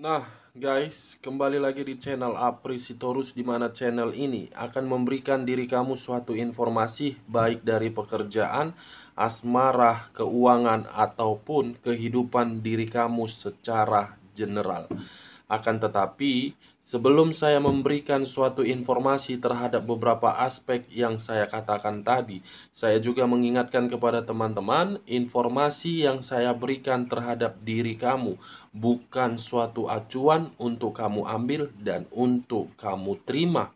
Nah, guys, kembali lagi di channel Apri Sitorus, di mana channel ini akan memberikan diri kamu suatu informasi baik dari pekerjaan, asmara, keuangan, ataupun kehidupan diri kamu secara general. Akan tetapi, sebelum saya memberikan suatu informasi terhadap beberapa aspek yang saya katakan tadi, saya juga mengingatkan kepada teman-teman, informasi yang saya berikan terhadap diri kamu bukan suatu acuan untuk kamu ambil dan untuk kamu terima.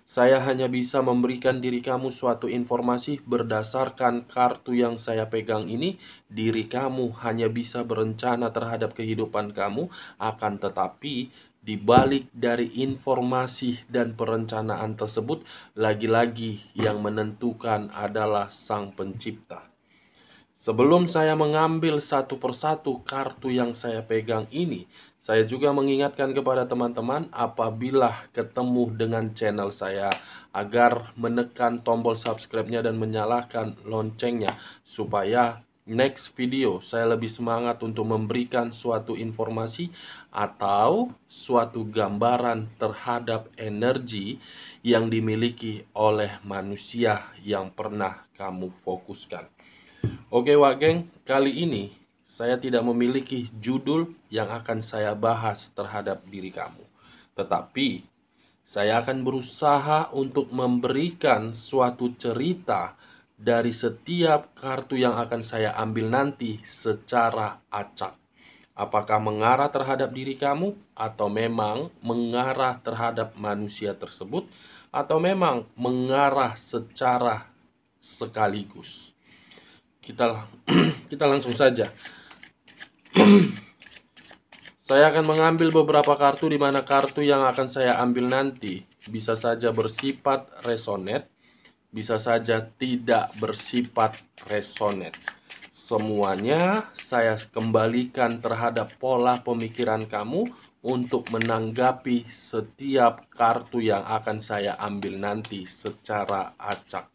Saya hanya bisa memberikan diri kamu suatu informasi berdasarkan kartu yang saya pegang ini. Diri kamu hanya bisa berencana terhadap kehidupan kamu, akan tetapi di balik dari informasi dan perencanaan tersebut, lagi-lagi yang menentukan adalah Sang Pencipta. Sebelum saya mengambil satu persatu kartu yang saya pegang ini, saya juga mengingatkan kepada teman-teman apabila ketemu dengan channel saya agar menekan tombol subscribe-nya dan menyalakan loncengnya supaya next video saya lebih semangat untuk memberikan suatu informasi atau suatu gambaran terhadap energi yang dimiliki oleh manusia yang pernah kamu fokuskan. Oke Wak Geng, kali ini saya tidak memiliki judul yang akan saya bahas terhadap diri kamu. Tetapi saya akan berusaha untuk memberikan suatu cerita dari setiap kartu yang akan saya ambil nanti secara acak. Apakah mengarah terhadap diri kamu atau memang mengarah terhadap manusia tersebut atau memang mengarah secara sekaligus. Kita kita langsung saja. Saya akan mengambil beberapa kartu, di mana kartu yang akan saya ambil nanti bisa saja bersifat resonet, bisa saja tidak bersifat resonet. Semuanya saya kembalikan terhadap pola pemikiran kamu untuk menanggapi setiap kartu yang akan saya ambil nanti secara acak.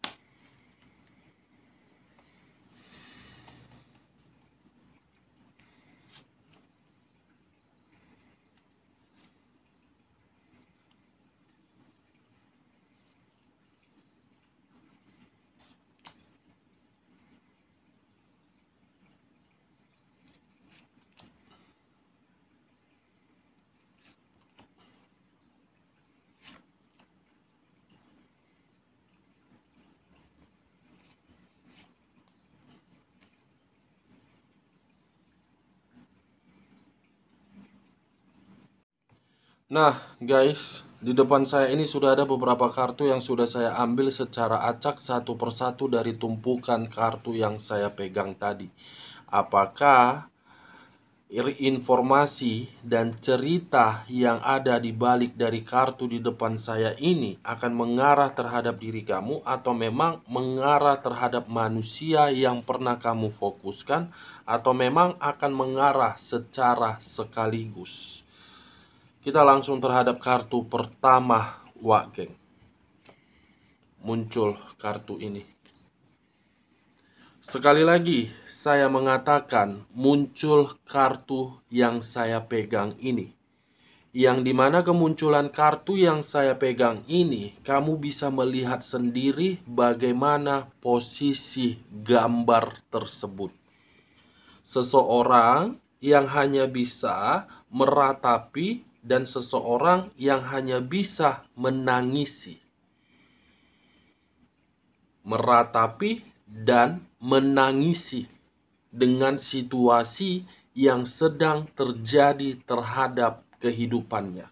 Nah, guys, di depan saya ini sudah ada beberapa kartu yang sudah saya ambil secara acak satu persatu dari tumpukan kartu yang saya pegang tadi. Apakah informasi dan cerita yang ada di balik dari kartu di depan saya ini akan mengarah terhadap diri kamu atau memang mengarah terhadap manusia yang pernah kamu fokuskan atau memang akan mengarah secara sekaligus? Kita langsung terhadap kartu pertama, Wak Geng. Muncul kartu ini. Sekali lagi, saya mengatakan muncul kartu yang saya pegang ini. Yang dimana kemunculan kartu yang saya pegang ini, kamu bisa melihat sendiri bagaimana posisi gambar tersebut. Seseorang yang hanya bisa meratapi dan seseorang yang hanya bisa menangisi. Meratapi dan menangisi dengan situasi yang sedang terjadi terhadap kehidupannya.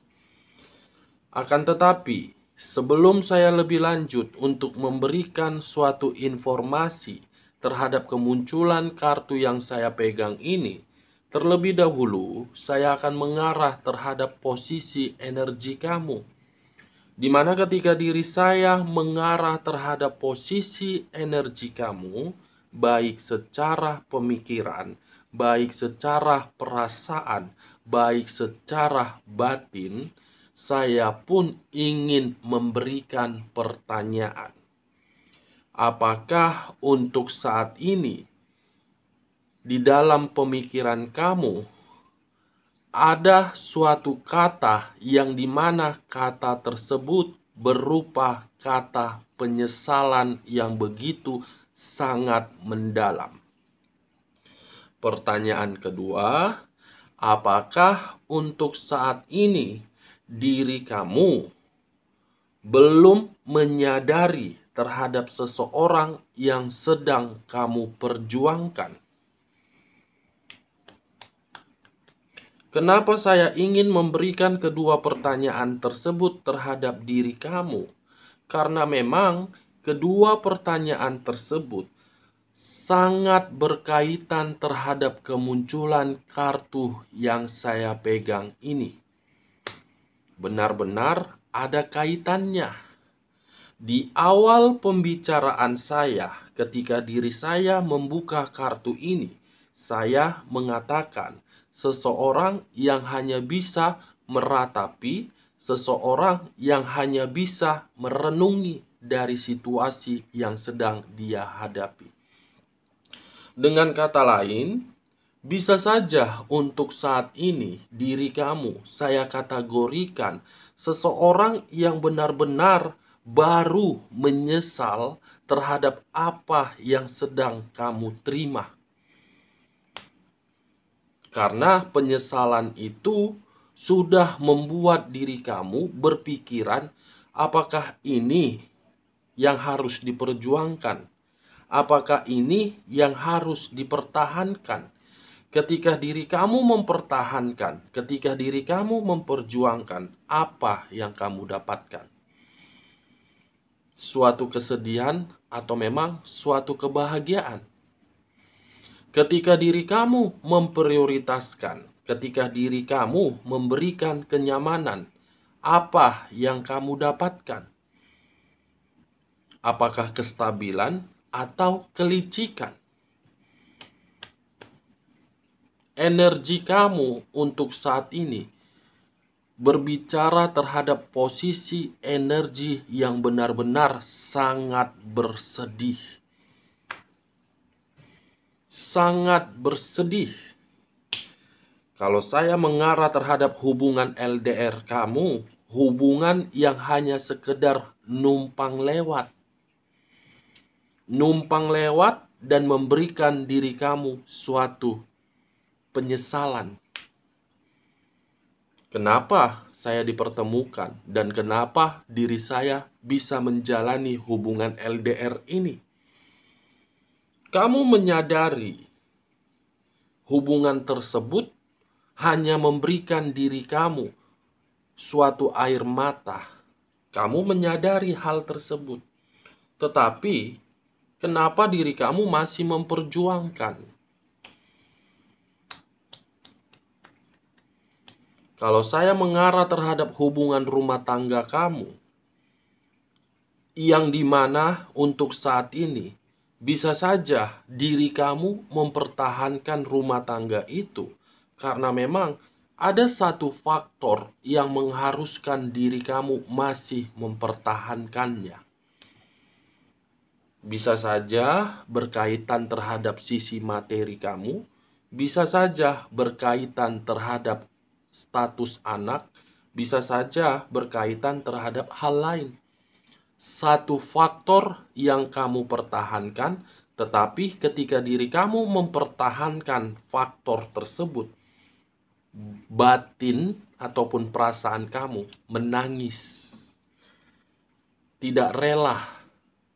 Akan tetapi, sebelum saya lebih lanjut untuk memberikan suatu informasi terhadap kemunculan kartu yang saya pegang ini, terlebih dahulu saya akan mengarah terhadap posisi energi kamu, di mana ketika diri saya mengarah terhadap posisi energi kamu, baik secara pemikiran, baik secara perasaan, baik secara batin, saya pun ingin memberikan pertanyaan. Apakah untuk saat ini di dalam pemikiran kamu ada suatu kata yang dimana kata tersebut berupa kata penyesalan yang begitu sangat mendalam. Pertanyaan kedua, apakah untuk saat ini diri kamu belum menyadari terhadap seseorang yang sedang kamu perjuangkan? Kenapa saya ingin memberikan kedua pertanyaan tersebut terhadap diri kamu? Karena memang kedua pertanyaan tersebut sangat berkaitan terhadap kemunculan kartu yang saya pegang ini. Benar-benar ada kaitannya. Di awal pembicaraan saya, ketika diri saya membuka kartu ini, saya mengatakan seseorang yang hanya bisa meratapi, seseorang yang hanya bisa merenungi dari situasi yang sedang dia hadapi. Dengan kata lain, bisa saja untuk saat ini diri kamu saya kategorikan seseorang yang benar-benar baru menyesal terhadap apa yang sedang kamu terima. Karena penyesalan itu sudah membuat diri kamu berpikiran, apakah ini yang harus diperjuangkan? Apakah ini yang harus dipertahankan? Ketika diri kamu mempertahankan, ketika diri kamu memperjuangkan, apa yang kamu dapatkan? Suatu kesedihan atau memang suatu kebahagiaan? Ketika diri kamu memprioritaskan, ketika diri kamu memberikan kenyamanan, apa yang kamu dapatkan? Apakah kestabilan atau kelicikan? Energi kamu untuk saat ini berbicara terhadap posisi energi yang benar-benar sangat bersedih. Sangat bersedih. Kalau saya mengarah terhadap hubungan LDR kamu, hubungan yang hanya sekedar numpang lewat. Numpang lewat dan memberikan diri kamu suatu penyesalan. Kenapa saya dipertemukan dan kenapa diri saya bisa menjalani hubungan LDR ini? Kamu menyadari hubungan tersebut hanya memberikan diri kamu suatu air mata. Kamu menyadari hal tersebut. Tetapi, kenapa diri kamu masih memperjuangkan? Kalau saya mengarah terhadap hubungan rumah tangga kamu, yang dimana untuk saat ini, bisa saja diri kamu mempertahankan rumah tangga itu karena memang ada satu faktor yang mengharuskan diri kamu masih mempertahankannya. Bisa saja berkaitan terhadap sisi materi kamu, bisa saja berkaitan terhadap status anak, bisa saja berkaitan terhadap hal lain. Satu faktor yang kamu pertahankan, tetapi ketika diri kamu mempertahankan faktor tersebut, batin ataupun perasaan kamu menangis, tidak rela,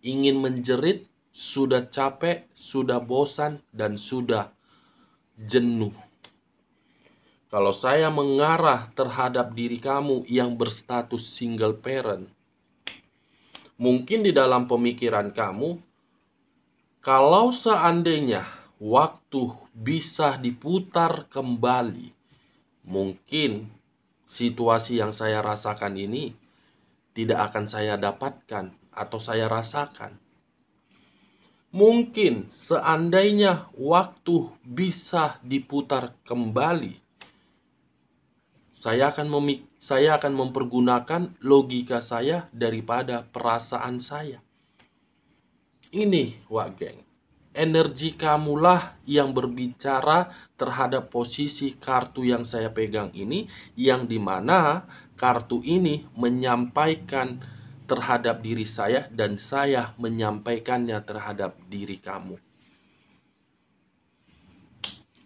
ingin menjerit, sudah capek, sudah bosan, dan sudah jenuh. Kalau saya mengarah terhadap diri kamu yang berstatus single parent, mungkin di dalam pemikiran kamu, kalau seandainya waktu bisa diputar kembali, mungkin situasi yang saya rasakan ini tidak akan saya dapatkan atau saya rasakan. Mungkin seandainya waktu bisa diputar kembali, saya akan mempergunakan logika saya daripada perasaan saya. Ini, Wak Geng. energi kamulah yang berbicara terhadap posisi kartu yang saya pegang ini, yang dimana kartu ini menyampaikan terhadap diri saya dan saya menyampaikannya terhadap diri kamu.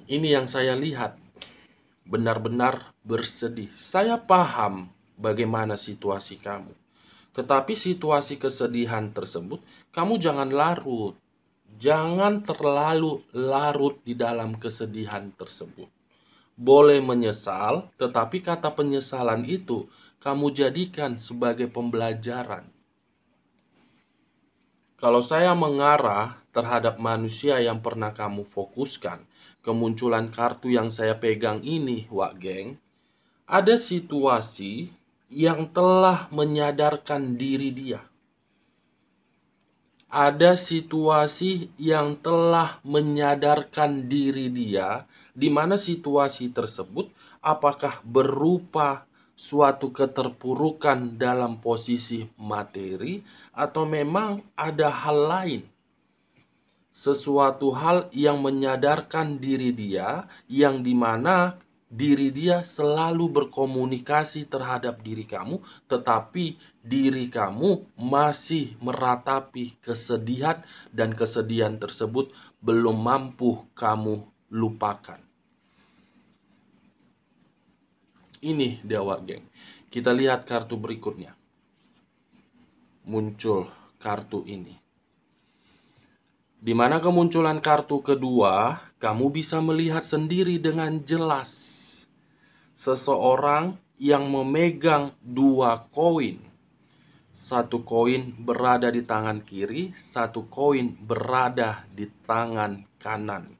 Ini yang saya lihat, benar-benar bersedih. Saya paham bagaimana situasi kamu. Tetapi situasi kesedihan tersebut, kamu jangan larut. Jangan terlalu larut di dalam kesedihan tersebut. Boleh menyesal, tetapi kata penyesalan itu kamu jadikan sebagai pembelajaran. Kalau saya mengarah terhadap manusia yang pernah kamu fokuskan, kemunculan kartu yang saya pegang ini, Wak Geng, ada situasi yang telah menyadarkan diri dia. Ada situasi yang telah menyadarkan diri dia, di mana situasi tersebut apakah berupa suatu keterpurukan dalam posisi materi atau memang ada hal lain. Sesuatu hal yang menyadarkan diri dia, yang dimana diri dia selalu berkomunikasi terhadap diri kamu, tetapi diri kamu masih meratapi kesedihan dan kesedihan tersebut belum mampu kamu lupakan. Ini Dewa Geng. Kita lihat kartu berikutnya. Muncul kartu ini. Di mana kemunculan kartu kedua, kamu bisa melihat sendiri dengan jelas seseorang yang memegang dua koin. Satu koin berada di tangan kiri, satu koin berada di tangan kanan.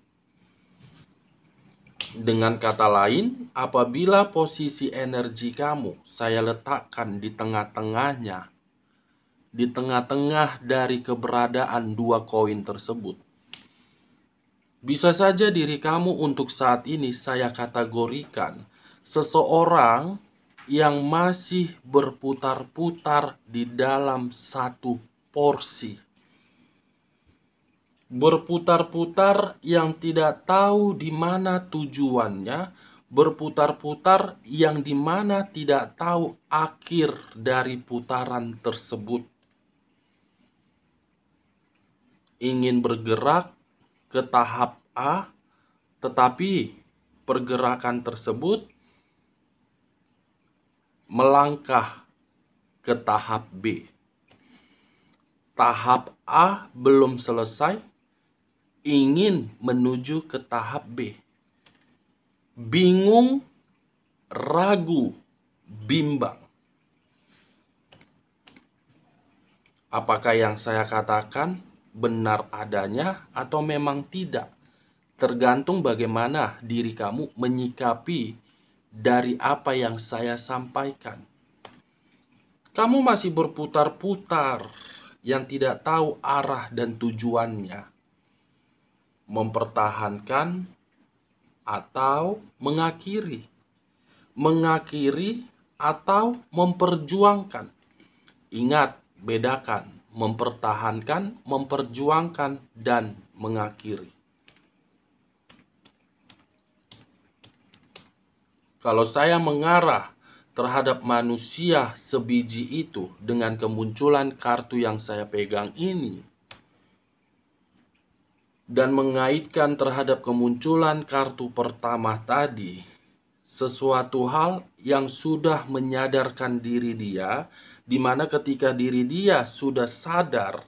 Dengan kata lain, apabila posisi energi kamu saya letakkan di tengah-tengahnya, di tengah-tengah dari keberadaan dua koin tersebut, bisa saja diri kamu untuk saat ini saya kategorikan seseorang yang masih berputar-putar di dalam satu porsi. Berputar-putar yang tidak tahu di mana tujuannya, berputar-putar yang dimana tidak tahu akhir dari putaran tersebut. Ingin bergerak ke tahap A, tetapi pergerakan tersebut melangkah ke tahap B. Tahap A belum selesai, ingin menuju ke tahap B. Bingung, ragu, bimbang. Apakah yang saya katakan benar adanya atau memang tidak? Tergantung bagaimana diri kamu menyikapi dari apa yang saya sampaikan. Kamu masih berputar-putar yang tidak tahu arah dan tujuannya. Mempertahankan atau mengakhiri. Mengakhiri atau memperjuangkan. Ingat, bedakan mempertahankan, memperjuangkan, dan mengakhiri. Kalau saya mengarah terhadap manusia sebiji itu dengan kemunculan kartu yang saya pegang ini, dan mengaitkan terhadap kemunculan kartu pertama tadi, sesuatu hal yang sudah menyadarkan diri dia, di mana ketika diri dia sudah sadar,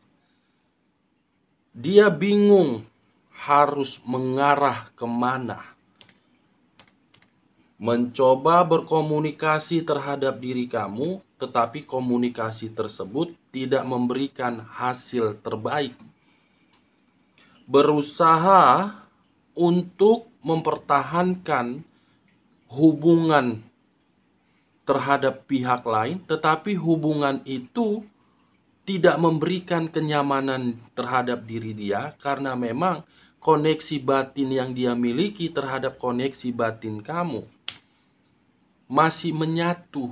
dia bingung harus mengarah kemana. Mencoba berkomunikasi terhadap diri kamu, tetapi komunikasi tersebut tidak memberikan hasil terbaik. Berusaha untuk mempertahankan hubungan terhadap pihak lain, tetapi hubungan itu tidak memberikan kenyamanan terhadap diri dia, karena memang koneksi batin yang dia miliki terhadap koneksi batin kamu masih menyatu.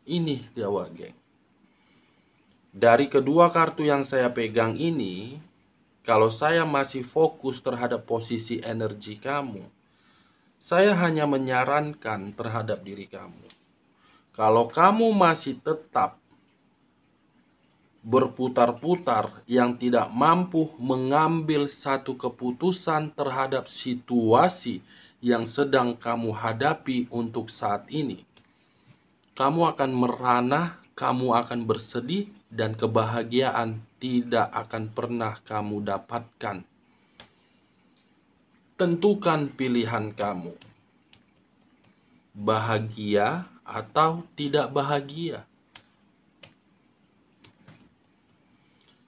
Ini Dewa Geng. Dari kedua kartu yang saya pegang ini, kalau saya masih fokus terhadap posisi energi kamu, saya hanya menyarankan terhadap diri kamu. Kalau kamu masih tetap berputar-putar yang tidak mampu mengambil satu keputusan terhadap situasi yang sedang kamu hadapi untuk saat ini, kamu akan merana, kamu akan bersedih, dan kebahagiaan tidak akan pernah kamu dapatkan. Tentukan pilihan kamu, bahagia atau tidak bahagia.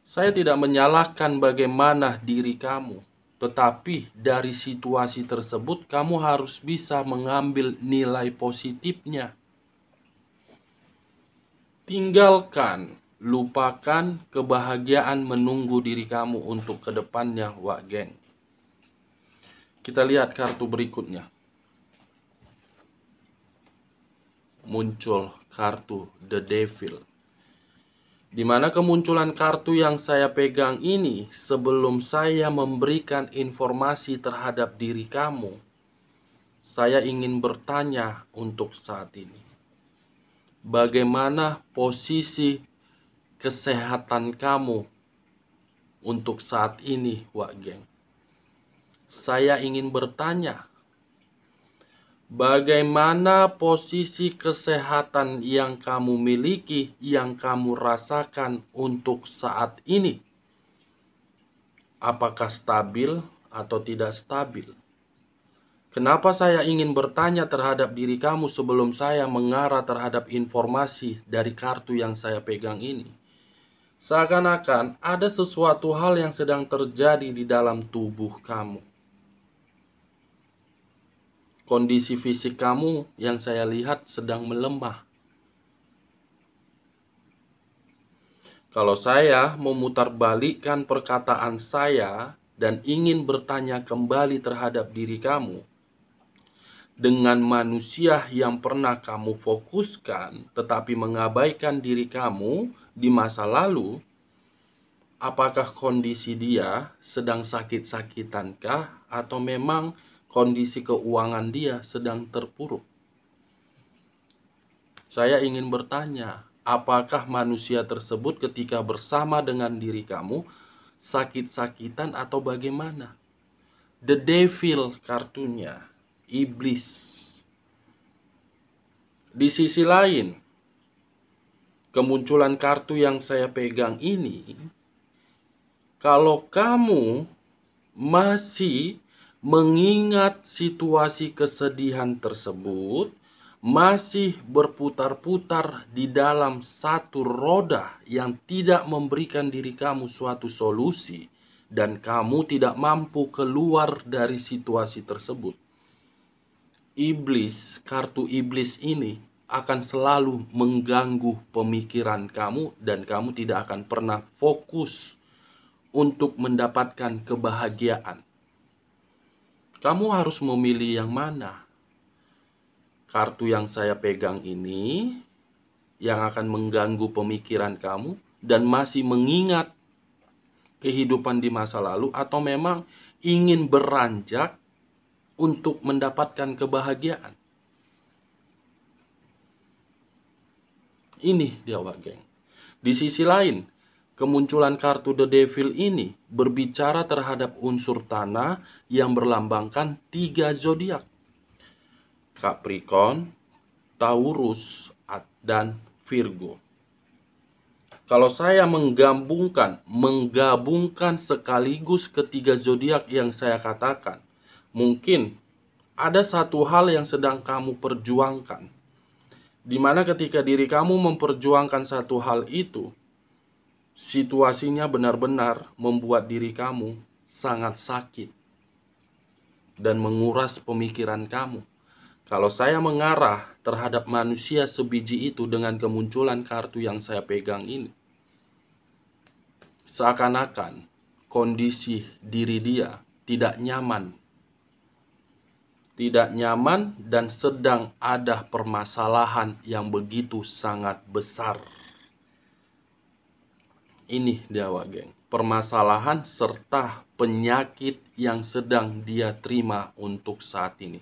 Saya tidak menyalahkan bagaimana diri kamu, tetapi dari situasi tersebut kamu harus bisa mengambil nilai positifnya. Tinggalkan, lupakan kebahagiaan menunggu diri kamu untuk kedepannya, Wak Geng. Kita lihat kartu berikutnya. Muncul kartu The Devil. Di mana kemunculan kartu yang saya pegang ini, sebelum saya memberikan informasi terhadap diri kamu, saya ingin bertanya untuk saat ini. Bagaimana posisi kesehatan kamu untuk saat ini, Wak Geng? Saya ingin bertanya, bagaimana posisi kesehatan yang kamu miliki, yang kamu rasakan untuk saat ini? Apakah stabil atau tidak stabil? Kenapa saya ingin bertanya terhadap diri kamu sebelum saya mengarah terhadap informasi dari kartu yang saya pegang ini? Seakan-akan ada sesuatu hal yang sedang terjadi di dalam tubuh kamu. Kondisi fisik kamu yang saya lihat sedang melemah. Kalau saya memutarbalikkan perkataan saya dan ingin bertanya kembali terhadap diri kamu, dengan manusia yang pernah kamu fokuskan tetapi mengabaikan diri kamu di masa lalu, apakah kondisi dia sedang sakit-sakitankah atau memang kondisi keuangan dia sedang terpuruk? Saya ingin bertanya, apakah manusia tersebut ketika bersama dengan diri kamu sakit-sakitan atau bagaimana? The Devil kartunya, iblis. Di sisi lain, kemunculan kartu yang saya pegang ini, kalau kamu masih mengingat situasi kesedihan tersebut, masih berputar-putar di dalam satu roda yang tidak memberikan diri kamu suatu solusi, dan kamu tidak mampu keluar dari situasi tersebut, iblis, kartu iblis ini akan selalu mengganggu pemikiran kamu, dan kamu tidak akan pernah fokus untuk mendapatkan kebahagiaan. Kamu harus memilih yang mana. Kartu yang saya pegang ini yang akan mengganggu pemikiran kamu dan masih mengingat kehidupan di masa lalu, atau memang ingin beranjak untuk mendapatkan kebahagiaan. Ini dia, Wak Geng. Di sisi lain, kemunculan kartu The Devil ini berbicara terhadap unsur tanah yang berlambangkan 3 zodiak. Capricorn, Taurus, dan Virgo. Kalau saya menggabungkan sekaligus ketiga zodiak yang saya katakan, mungkin ada satu hal yang sedang kamu perjuangkan, di mana ketika diri kamu memperjuangkan satu hal itu, situasinya benar-benar membuat diri kamu sangat sakit dan menguras pemikiran kamu. Kalau saya mengarah terhadap manusia sebiji itu dengan kemunculan kartu yang saya pegang ini, seakan-akan kondisi diri dia tidak nyaman. Tidak nyaman dan sedang ada permasalahan yang begitu sangat besar. Ini dia, geng, permasalahan serta penyakit yang sedang dia terima untuk saat ini.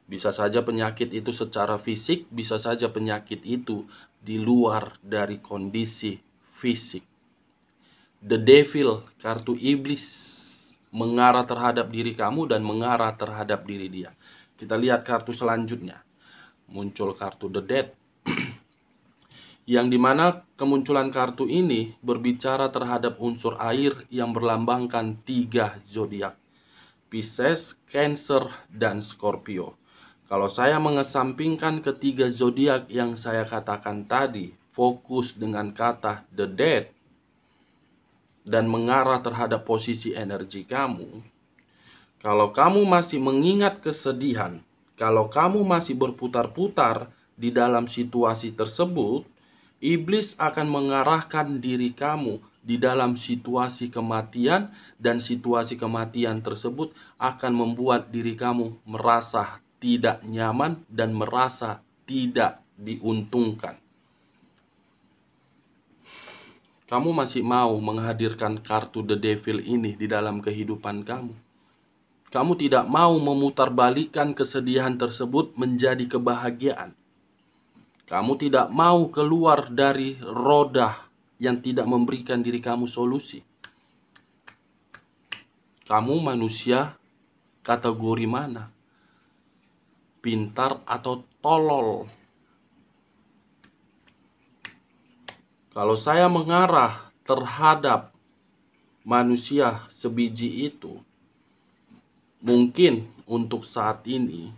Bisa saja penyakit itu secara fisik, bisa saja penyakit itu di luar dari kondisi fisik. The Devil, kartu iblis, mengarah terhadap diri kamu dan mengarah terhadap diri dia. Kita lihat kartu selanjutnya. Muncul kartu The Death. Yang dimana kemunculan kartu ini berbicara terhadap unsur air yang berlambangkan 3 zodiak: Pisces, Cancer, dan Scorpio. Kalau saya mengesampingkan ketiga zodiak yang saya katakan tadi, fokus dengan kata The Death dan mengarah terhadap posisi energi kamu. Kalau kamu masih mengingat kesedihan, kalau kamu masih berputar-putar di dalam situasi tersebut, iblis akan mengarahkan diri kamu di dalam situasi kematian, dan situasi kematian tersebut akan membuat diri kamu merasa tidak nyaman dan merasa tidak diuntungkan. Kamu masih mau menghadirkan kartu The Devil ini di dalam kehidupan kamu? Kamu tidak mau memutarbalikkan kesedihan tersebut menjadi kebahagiaan. Kamu tidak mau keluar dari roda yang tidak memberikan diri kamu solusi. Kamu manusia kategori mana? Pintar atau tolol? Kalau saya mengarah terhadap manusia sebiji itu, mungkin untuk saat ini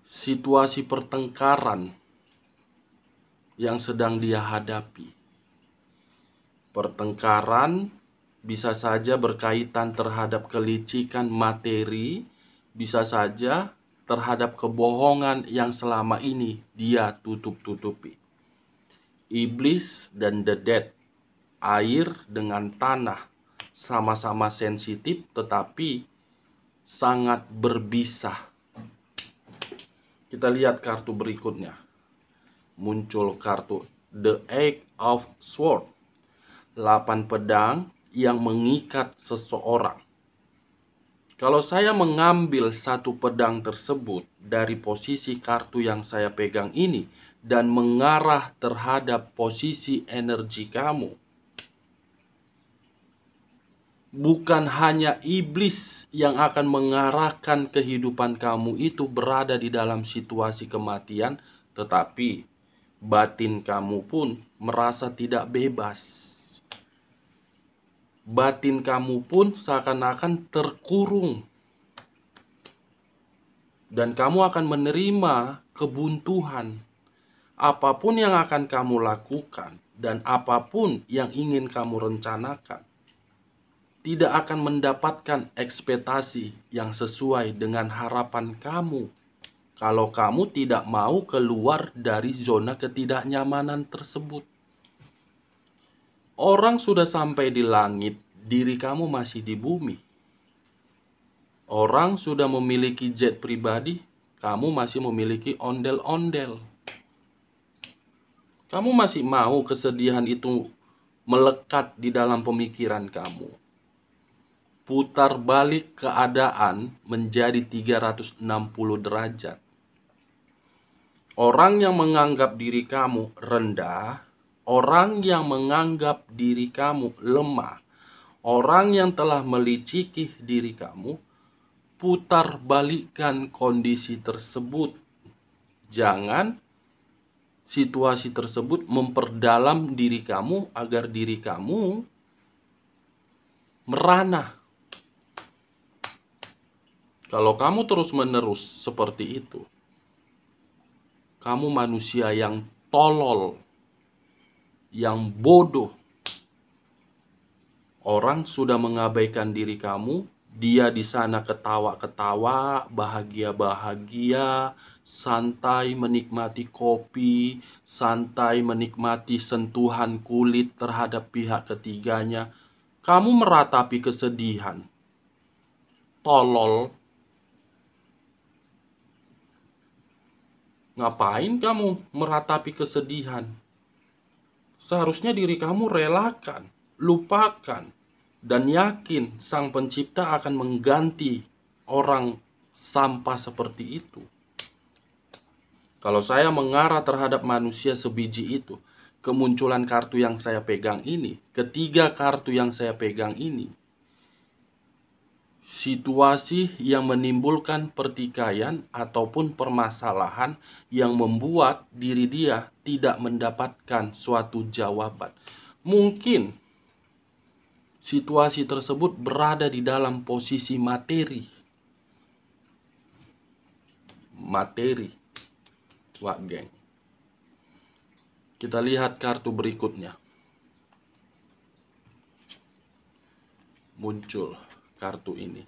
situasi pertengkaran yang sedang dia hadapi. Pertengkaran bisa saja berkaitan terhadap kelicikan materi, bisa saja terhadap kebohongan yang selama ini dia tutup-tutupi. Iblis dan The Death, air dengan tanah, sama-sama sensitif tetapi sangat berbisa. Kita lihat kartu berikutnya. Muncul kartu The Eight of Swords, 8 pedang yang mengikat seseorang. Kalau saya mengambil satu pedang tersebut dari posisi kartu yang saya pegang ini dan mengarah terhadap posisi energi kamu, bukan hanya iblis yang akan mengarahkan kehidupan kamu itu berada di dalam situasi kematian, tetapi batin kamu pun merasa tidak bebas. Batin kamu pun seakan-akan terkurung. Dan kamu akan menerima kebuntuan. Apapun yang akan kamu lakukan dan apapun yang ingin kamu rencanakan, tidak akan mendapatkan ekspektasi yang sesuai dengan harapan kamu kalau kamu tidak mau keluar dari zona ketidaknyamanan tersebut. Orang sudah sampai di langit, diri kamu masih di bumi. Orang sudah memiliki jet pribadi, kamu masih memiliki ondel-ondel. Kamu masih mau kesedihan itu melekat di dalam pemikiran kamu. Putar balik keadaan menjadi 360 derajat. Orang yang menganggap diri kamu rendah, orang yang menganggap diri kamu lemah, orang yang telah meliciki diri kamu, putar balikkan kondisi tersebut. Jangan situasi tersebut memperdalam diri kamu agar diri kamu merana. Kalau kamu terus-menerus seperti itu, kamu manusia yang tolol, yang bodoh. Orang sudah mengabaikan diri kamu, dia di sana ketawa-ketawa, bahagia-bahagia, santai menikmati kopi, santai menikmati sentuhan kulit terhadap pihak ketiganya. Kamu meratapi kesedihan. Tolol. Ngapain kamu meratapi kesedihan? Seharusnya diri kamu relakan, lupakan, dan yakin Sang Pencipta akan mengganti orang sampah seperti itu. Kalau saya mengarah terhadap manusia sebiji itu, kemunculan kartu yang saya pegang ini, ketiga kartu yang saya pegang ini, situasi yang menimbulkan pertikaian ataupun permasalahan yang membuat diri dia tidak mendapatkan suatu jawaban. Mungkin situasi tersebut berada di dalam posisi materi. Wah, geng. Kita lihat kartu berikutnya. Muncul kartu ini.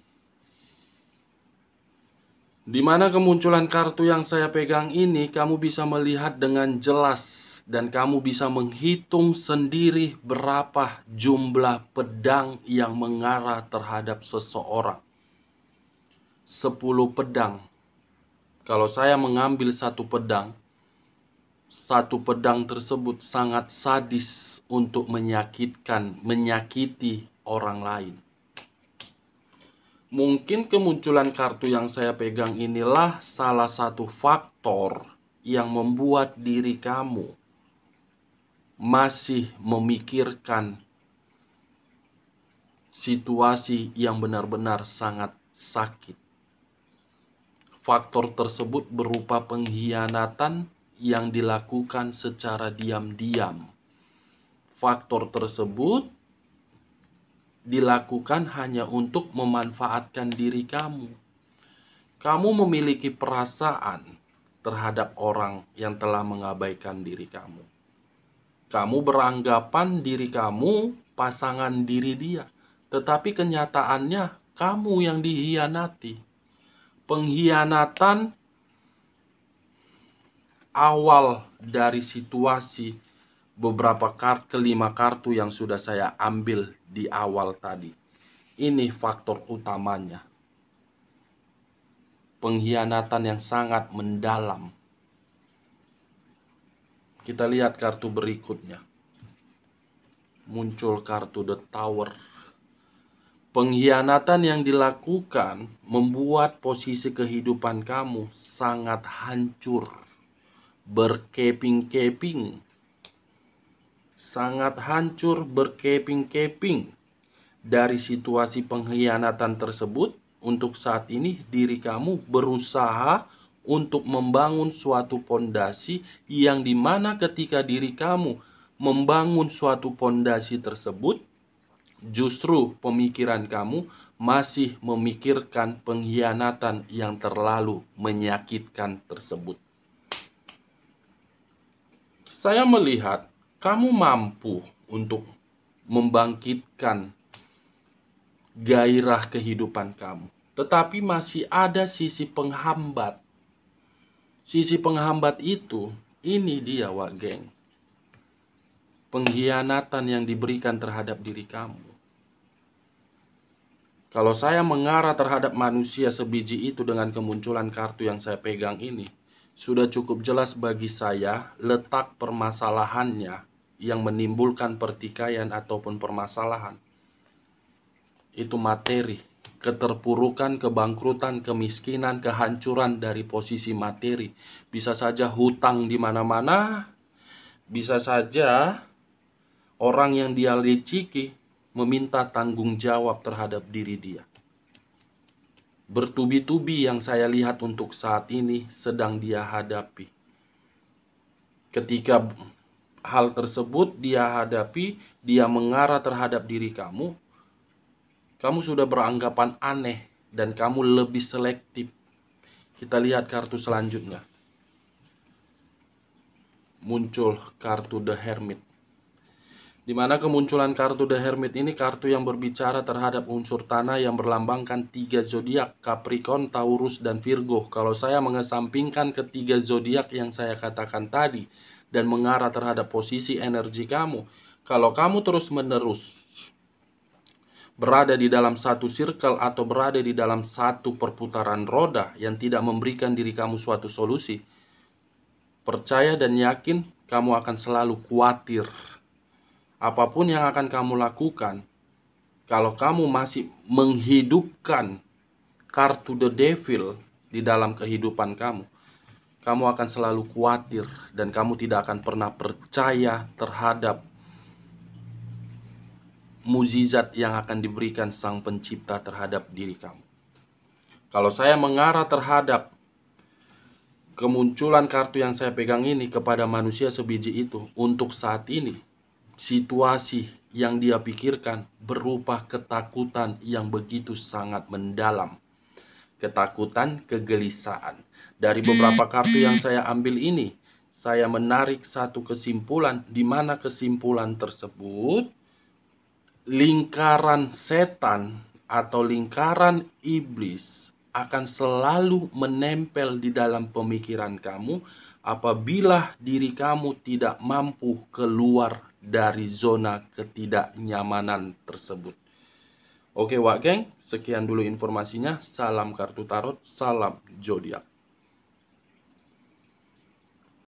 Di mana kemunculan kartu yang saya pegang ini, kamu bisa melihat dengan jelas dan kamu bisa menghitung sendiri berapa jumlah pedang yang mengarah terhadap seseorang. 10 pedang. Kalau saya mengambil satu pedang tersebut sangat sadis untuk menyakiti orang lain. Mungkin kemunculan kartu yang saya pegang inilah salah satu faktor yang membuat diri kamu masih memikirkan situasi yang benar-benar sangat sakit. Faktor tersebut berupa pengkhianatan yang dilakukan secara diam-diam. Faktor tersebut dilakukan hanya untuk memanfaatkan diri kamu. Kamu memiliki perasaan terhadap orang yang telah mengabaikan diri kamu. Kamu beranggapan diri kamu pasangan diri dia, tetapi kenyataannya kamu yang dihianati. Pengkhianatan awal dari situasi kelima kartu yang sudah saya ambil di awal tadi. Ini faktor utamanya. Pengkhianatan yang sangat mendalam. Kita lihat kartu berikutnya. Muncul kartu The Tower. Pengkhianatan yang dilakukan membuat posisi kehidupan kamu sangat hancur. Berkeping-keping. Sangat hancur, berkeping-keping. Dari situasi pengkhianatan tersebut, untuk saat ini diri kamu berusaha untuk membangun suatu pondasi yang dimana ketika diri kamu membangun suatu pondasi tersebut, justru pemikiran kamu masih memikirkan pengkhianatan yang terlalu menyakitkan tersebut. Saya melihat kamu mampu untuk membangkitkan gairah kehidupan kamu. Tetapi masih ada sisi penghambat. Sisi penghambat itu, ini dia wak geng. Pengkhianatan yang diberikan terhadap diri kamu. Kalau saya mengarah terhadap manusia sebiji itu dengan kemunculan kartu yang saya pegang ini, sudah cukup jelas bagi saya letak permasalahannya yang menimbulkan pertikaian ataupun permasalahan. Itu materi, keterpurukan, kebangkrutan, kemiskinan, kehancuran dari posisi materi. Bisa saja hutang di mana-mana, bisa saja orang yang dia liciki meminta tanggung jawab terhadap diri dia. Bertubi-tubi yang saya lihat untuk saat ini sedang dia hadapi. Ketika hal tersebut dia hadapi, dia mengarah terhadap diri kamu, kamu sudah beranggapan aneh dan kamu lebih selektif. Kita lihat kartu selanjutnya. Muncul kartu The Hermit. Di mana kemunculan kartu The Hermit ini kartu yang berbicara terhadap unsur tanah yang berlambangkan 3 zodiak, Capricorn, Taurus, dan Virgo. Kalau saya mengesampingkan ketiga zodiak yang saya katakan tadi dan mengarah terhadap posisi energi kamu, kalau kamu terus-menerus berada di dalam satu circle atau berada di dalam satu perputaran roda yang tidak memberikan diri kamu suatu solusi, percaya dan yakin kamu akan selalu khawatir Apapun yang akan kamu lakukan, kalau kamu masih menghidupkan kartu The Devil di dalam kehidupan kamu, kamu akan selalu khawatir dan kamu tidak akan pernah percaya terhadap mukjizat yang akan diberikan Sang Pencipta terhadap diri kamu. Kalau saya mengarah terhadap kemunculan kartu yang saya pegang ini kepada manusia sebiji itu, untuk saat ini, situasi yang dia pikirkan berupa ketakutan yang begitu sangat mendalam. Ketakutan, kegelisahan. Dari beberapa kartu yang saya ambil ini, saya menarik satu kesimpulan, di mana kesimpulan tersebut, lingkaran setan atau lingkaran iblis akan selalu menempel di dalam pemikiran kamu apabila diri kamu tidak mampu keluar dari zona ketidaknyamanan tersebut. Oke Wak Geng, sekian dulu informasinya. Salam kartu tarot, salam zodiak.